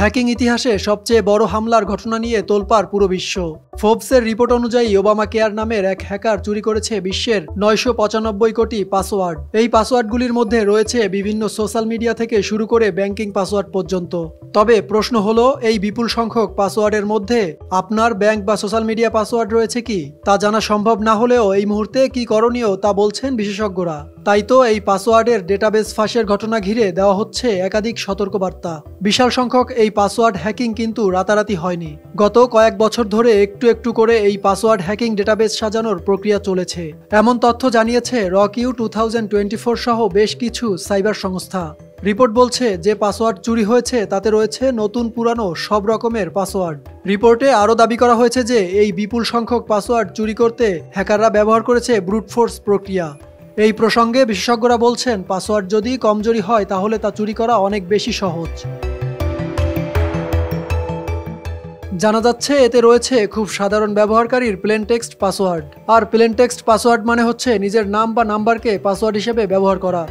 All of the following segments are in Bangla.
হ্যাকিং ইতিহাসে সবচেয়ে বড় হামলার ঘটনা নিয়ে তোলপাড় পুরো বিশ্ব। ফোর্বসের রিপোর্ট অনুযায়ী ওবামা কেয়ার নামের এক হ্যাকার চুরি করেছে বিশ্বের 995 কোটি পাসওয়ার্ড। এই পাসওয়ার্ডগুলির মধ্যে রয়েছে বিভিন্ন সোশ্যাল মিডিয়া থেকে শুরু করে ব্যাংকিং পাসওয়ার্ড পর্যন্ত। তবে প্রশ্ন হলো, এই বিপুল সংখ্যক পাসওয়ার্ডের মধ্যে আপনার ব্যাংক বা সোশ্যাল মিডিয়া পাসওয়ার্ড রয়েছে কি? তা জানা সম্ভব না হলেও এই মুহূর্তে কি করণীয় তা বলছেন বিশেষজ্ঞরা। তাই তো এই পাসওয়ার্ডের ডেটাবেস ফাঁসের ঘটনা ঘিরে দেওয়া হচ্ছে একাধিক সতর্কবার্তা। বিশাল সংখ্যক এই পাসওয়ার্ড হ্যাকিং কিন্তু রাতারাতি হয়নি। গত কয়েক বছর ধরে একটু একটু করে এই পাসওয়ার্ড হ্যাকিং ডেটাবেস সাজানোর প্রক্রিয়া চলেছে, এমন তথ্য জানিয়েছে রকিউ 2024 সহ বেশ কিছু সাইবার সংস্থা। রিপোর্ট বলছে যে পাসওয়ার্ড চুরি হয়েছে তাতে রয়েছে নতুন পুরানো সব রকমের পাসওয়ার্ড। রিপোর্টে আরও দাবি করা হয়েছে যে এই বিপুল সংখ্যক পাসওয়ার্ড চুরি করতে হ্যাকাররা ব্যবহার করেছে ব্রুট ফোর্স প্রক্রিয়া। এই প্রসঙ্গে বিশেষজ্ঞরা বলছেন, পাসওয়ার্ড যদি কমজোরি হয় তাহলে তা চুরি করা অনেক বেশি সহজ। জানা যাচ্ছে এতে রয়েছে খুব সাধারণ ব্যবহারকারীর প্লেন টেক্সট পাসওয়ার্ড। আর প্লেন টেক্সট পাসওয়ার্ড মানে হচ্ছে নিজের নাম বা নাম্বারকে পাসওয়ার্ড হিসেবে ব্যবহার করা।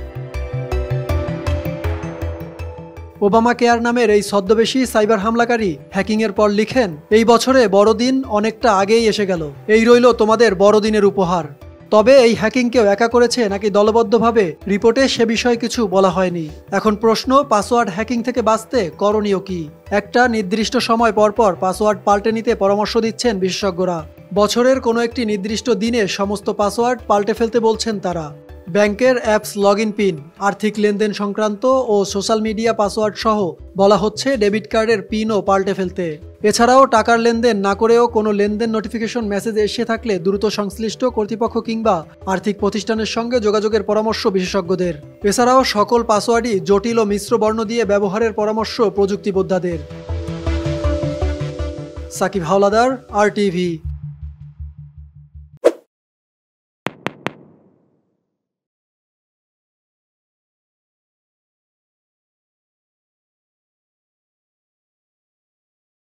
ওবামা কেয়ার নামের এই ছদ্মবেশী সাইবার হামলাকারী হ্যাকিংয়ের পর লিখেন, এই বছরে বড়দিন অনেকটা আগেই এসে গেল, এই রইল তোমাদের বড়দিনের উপহার। তবে এই হ্যাকিংকেও একা করেছে নাকি দলবদ্ধভাবে রিপোর্টে সে বিষয়ে কিছু বলা হয়নি। এখন প্রশ্ন, পাসওয়ার্ড হ্যাকিং থেকে বাঁচতে করণীয় কি? একটা নির্দিষ্ট সময় পরপর পাসওয়ার্ড পাল্টে নিতে পরামর্শ দিচ্ছেন বিশেষজ্ঞরা। বছরের কোনো একটি নির্দিষ্ট দিনে সমস্ত পাসওয়ার্ড পাল্টে ফেলতে বলছেন তারা। ব্যাংকের অ্যাপস লগইন পিন, আর্থিক লেনদেন সংক্রান্ত ও সোশ্যাল মিডিয়া পাসওয়ার্ড সহ বলা হচ্ছে ডেবিট কার্ডের পিনও পাল্টে ফেলতে। এছাড়াও টাকার লেনদেন না করেও কোনো লেনদেন নোটিফিকেশন মেসেজ এসে থাকলে দ্রুত সংশ্লিষ্ট কর্তৃপক্ষ কিংবা আর্থিক প্রতিষ্ঠানের সঙ্গে যোগাযোগের পরামর্শ বিশেষজ্ঞদের। এছাড়াও সকল পাসওয়ার্ডই জটিল ও মিশ্র বর্ণ দিয়ে ব্যবহারের পরামর্শ প্রযুক্তিবোদ্ধাদের। সাকিব হাওলাদার, RTV।